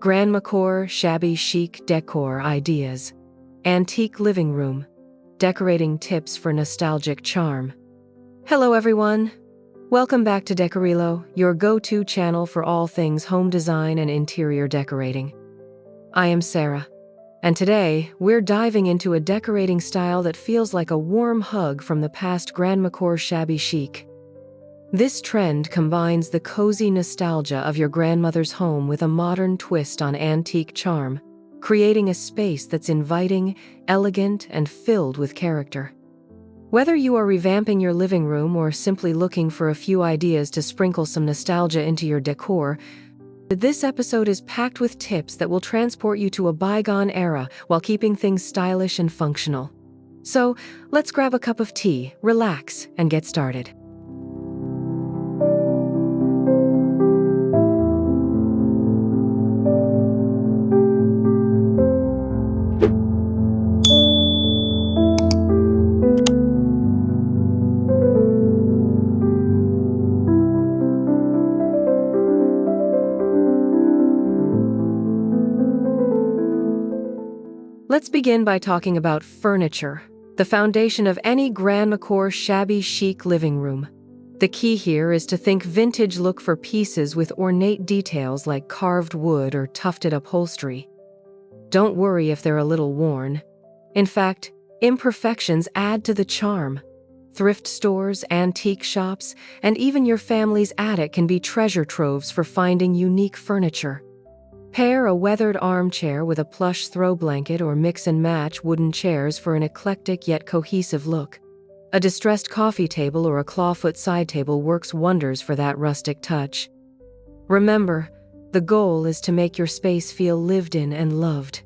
Grandmacore Shabby Chic Decor Ideas. Antique Living Room. Decorating Tips for Nostalgic Charm. Hello everyone! Welcome back to Decorilo, your go-to channel for all things home design and interior decorating. I am Sarah, and today we're diving into a decorating style that feels like a warm hug from the past Grandmacore Shabby Chic. This trend combines the cozy nostalgia of your grandmother's home with a modern twist on antique charm, creating a space that's inviting, elegant, and filled with character. Whether you are revamping your living room or simply looking for a few ideas to sprinkle some nostalgia into your decor, this episode is packed with tips that will transport you to a bygone era while keeping things stylish and functional. So, let's grab a cup of tea, relax, and get started. Let's begin by talking about furniture, the foundation of any Grandmacore Shabby Chic living room. The key here is to think vintage. Look for pieces with ornate details like carved wood or tufted upholstery. Don't worry if they're a little worn. In fact, imperfections add to the charm. Thrift stores, antique shops, and even your family's attic can be treasure troves for finding unique furniture. Pair a weathered armchair with a plush throw blanket or mix and match wooden chairs for an eclectic yet cohesive look. A distressed coffee table or a clawfoot side table works wonders for that rustic touch. Remember, the goal is to make your space feel lived in and loved.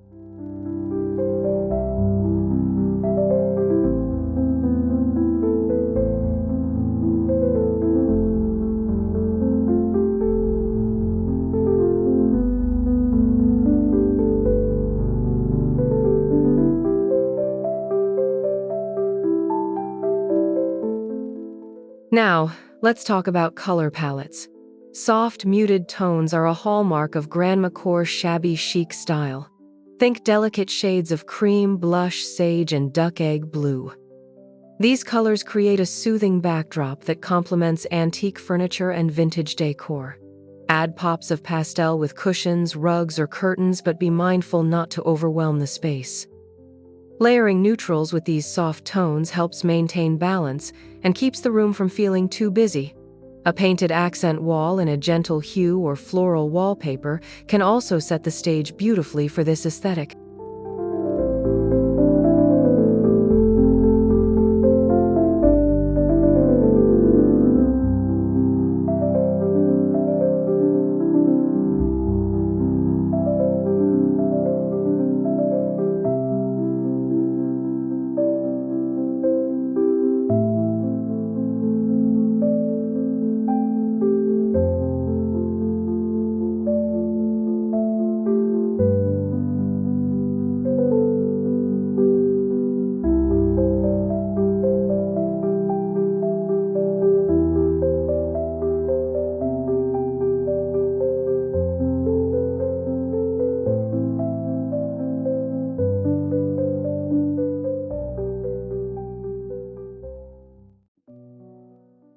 Now, let's talk about color palettes. Soft, muted tones are a hallmark of Grandmacore Shabby Chic style. Think delicate shades of cream, blush, sage, and duck egg blue. These colors create a soothing backdrop that complements antique furniture and vintage decor. Add pops of pastel with cushions, rugs, or curtains, but be mindful not to overwhelm the space. Layering neutrals with these soft tones helps maintain balance and keeps the room from feeling too busy. A painted accent wall in a gentle hue or floral wallpaper can also set the stage beautifully for this aesthetic.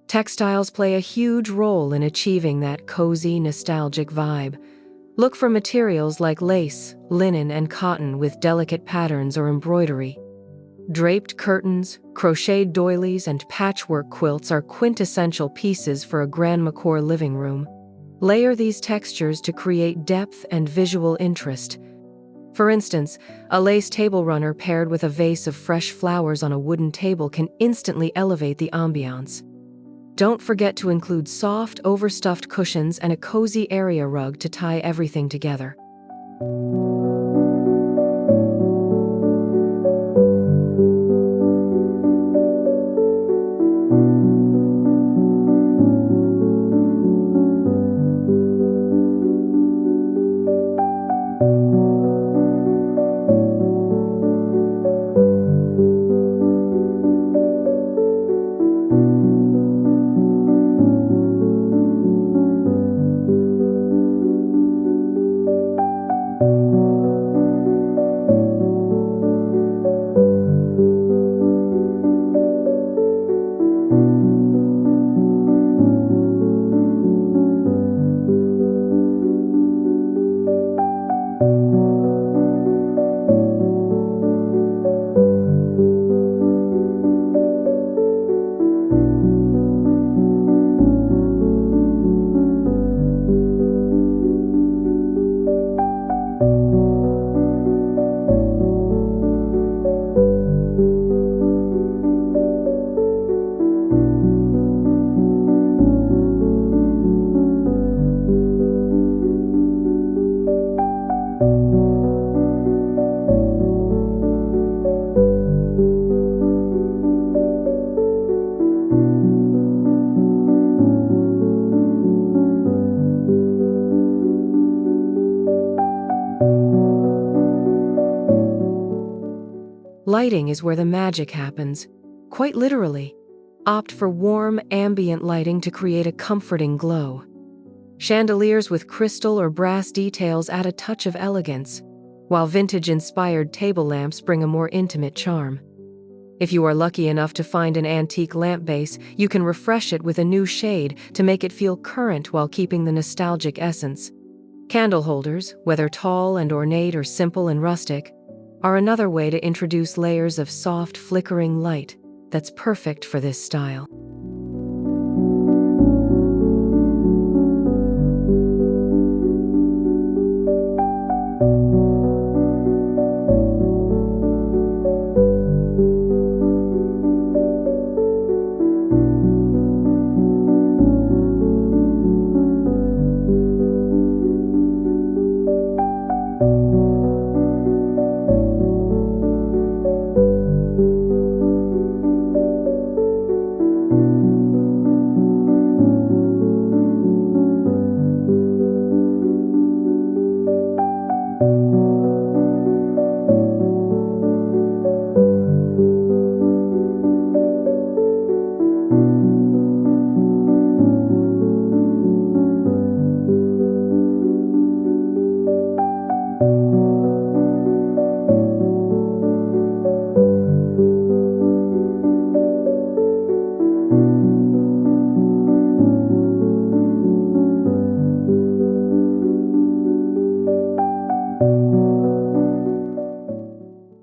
Textiles play a huge role in achieving that cozy, nostalgic vibe. Look for materials like lace, linen, and cotton with delicate patterns or embroidery. Draped curtains, crocheted doilies, and patchwork quilts are quintessential pieces for a Grandmacore living room. Layer these textures to create depth and visual interest. For instance, a lace table runner paired with a vase of fresh flowers on a wooden table can instantly elevate the ambiance. Don't forget to include soft, overstuffed cushions and a cozy area rug to tie everything together. Lighting is where the magic happens, quite literally. Opt for warm, ambient lighting to create a comforting glow. Chandeliers with crystal or brass details add a touch of elegance, while vintage-inspired table lamps bring a more intimate charm. If you are lucky enough to find an antique lamp base, you can refresh it with a new shade to make it feel current while keeping the nostalgic essence. Candle holders, whether tall and ornate or simple and rustic, are another way to introduce layers of soft, flickering light that's perfect for this style.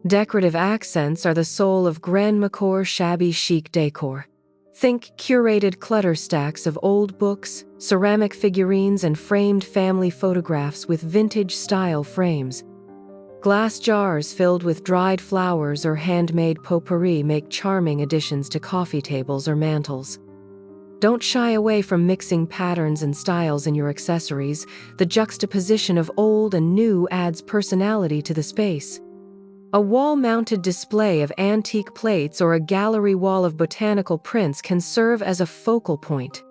Decorative accents are the soul of Grandmacore Shabby Chic Decor. Think curated clutter stacks of old books, ceramic figurines, and framed family photographs with vintage-style frames. Glass jars filled with dried flowers or handmade potpourri make charming additions to coffee tables or mantels. Don't shy away from mixing patterns and styles in your accessories. The juxtaposition of old and new adds personality to the space. A wall-mounted display of antique plates or a gallery wall of botanical prints can serve as a focal point.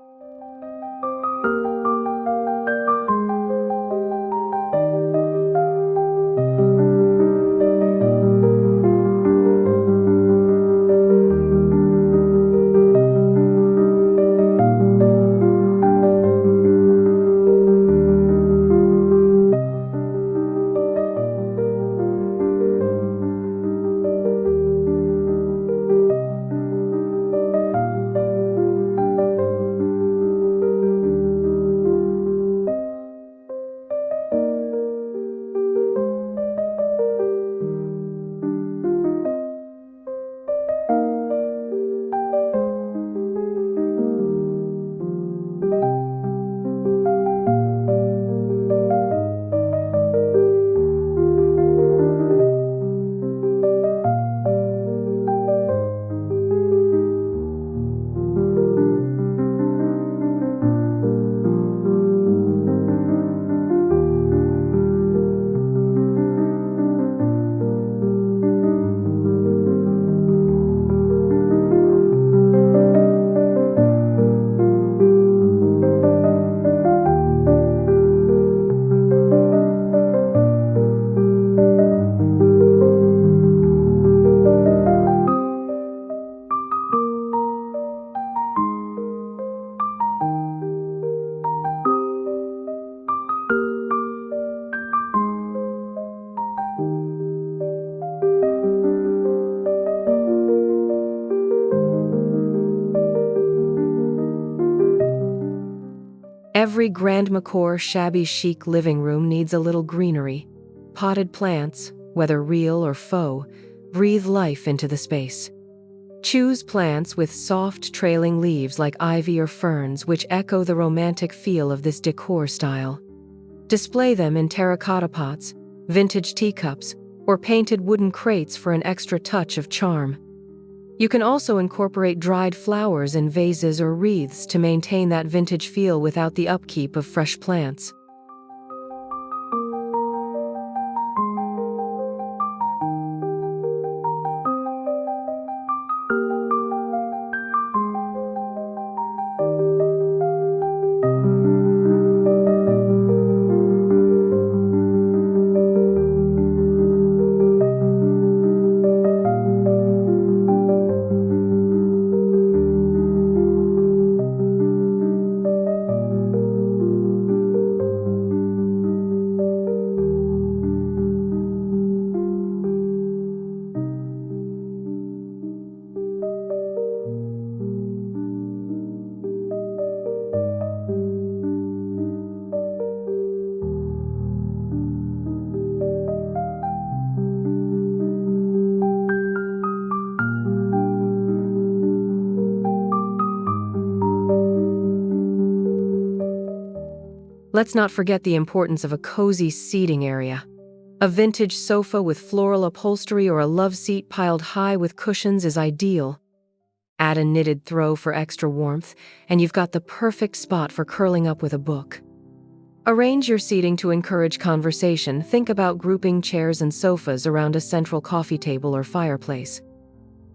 Every Grandmacore Shabby Chic living room needs a little greenery. Potted plants, whether real or faux, breathe life into the space. Choose plants with soft, trailing leaves like ivy or ferns, which echo the romantic feel of this decor style. Display them in terracotta pots, vintage teacups, or painted wooden crates for an extra touch of charm. You can also incorporate dried flowers in vases or wreaths to maintain that vintage feel without the upkeep of fresh plants. Let's not forget the importance of a cozy seating area. A vintage sofa with floral upholstery or a love seat piled high with cushions is ideal. Add a knitted throw for extra warmth, and you've got the perfect spot for curling up with a book. Arrange your seating to encourage conversation. Think about grouping chairs and sofas around a central coffee table or fireplace.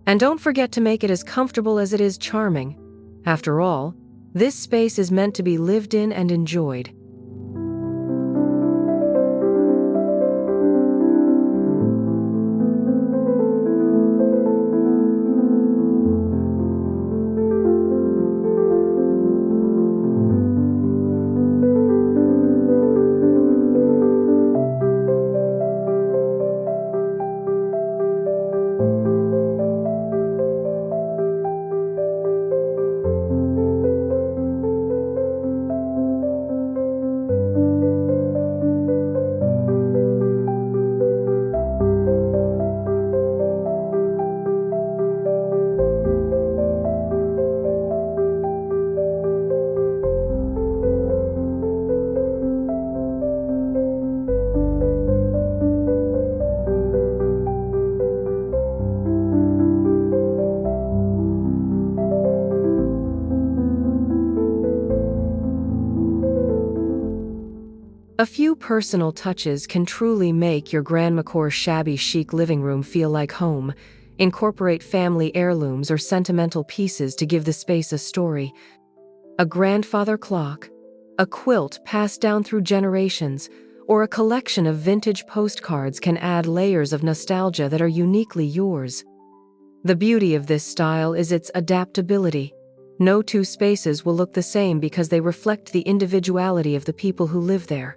And don't forget to make it as comfortable as it is charming. After all, this space is meant to be lived in and enjoyed. A few personal touches can truly make your Grandmacore Shabby Chic living room feel like home. Incorporate family heirlooms or sentimental pieces to give the space a story. A grandfather clock, a quilt passed down through generations, or a collection of vintage postcards can add layers of nostalgia that are uniquely yours. The beauty of this style is its adaptability. No two spaces will look the same because they reflect the individuality of the people who live there.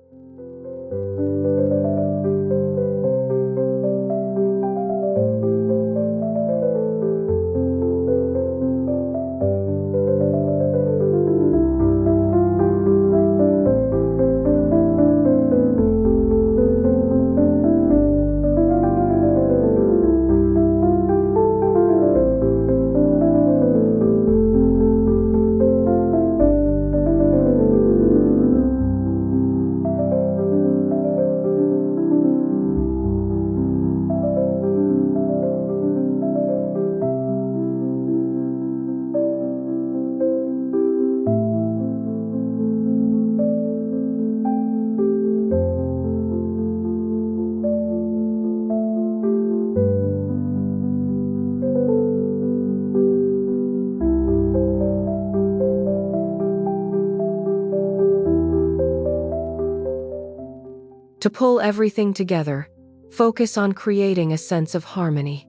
To pull everything together, focus on creating a sense of harmony.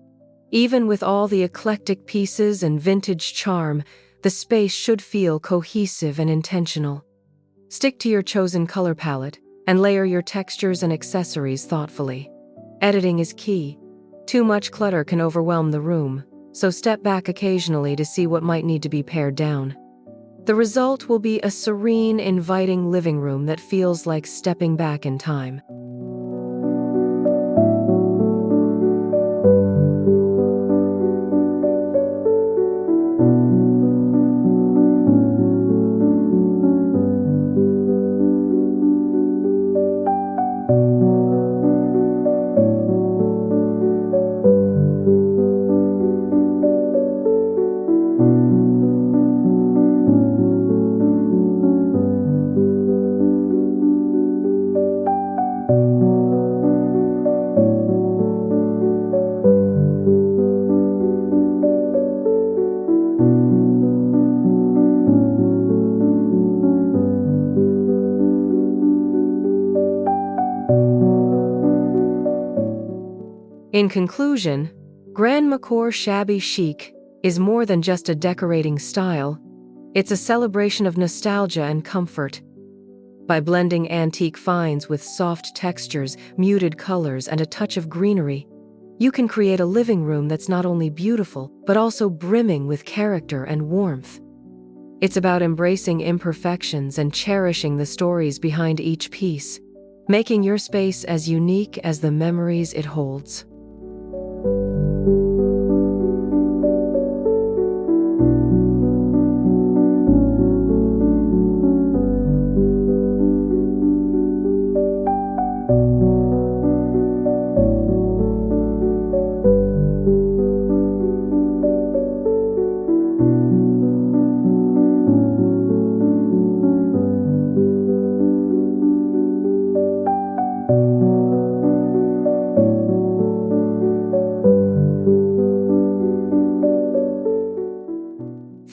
Even with all the eclectic pieces and vintage charm, the space should feel cohesive and intentional. Stick to your chosen color palette and layer your textures and accessories thoughtfully. Editing is key. Too much clutter can overwhelm the room, so step back occasionally to see what might need to be pared down. The result will be a serene, inviting living room that feels like stepping back in time. In conclusion, Grandmacore Shabby Chic is more than just a decorating style. It's a celebration of nostalgia and comfort. By blending antique finds with soft textures, muted colors, and a touch of greenery, you can create a living room that's not only beautiful, but also brimming with character and warmth. It's about embracing imperfections and cherishing the stories behind each piece, making your space as unique as the memories it holds.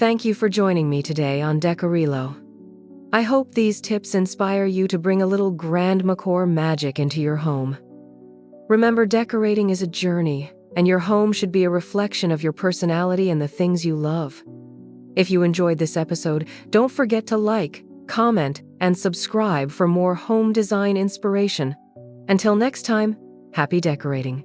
Thank you for joining me today on Decorilo. I hope these tips inspire you to bring a little Grandmacore magic into your home. Remember, decorating is a journey, and your home should be a reflection of your personality and the things you love. If you enjoyed this episode, don't forget to like, comment, and subscribe for more home design inspiration. Until next time, happy decorating.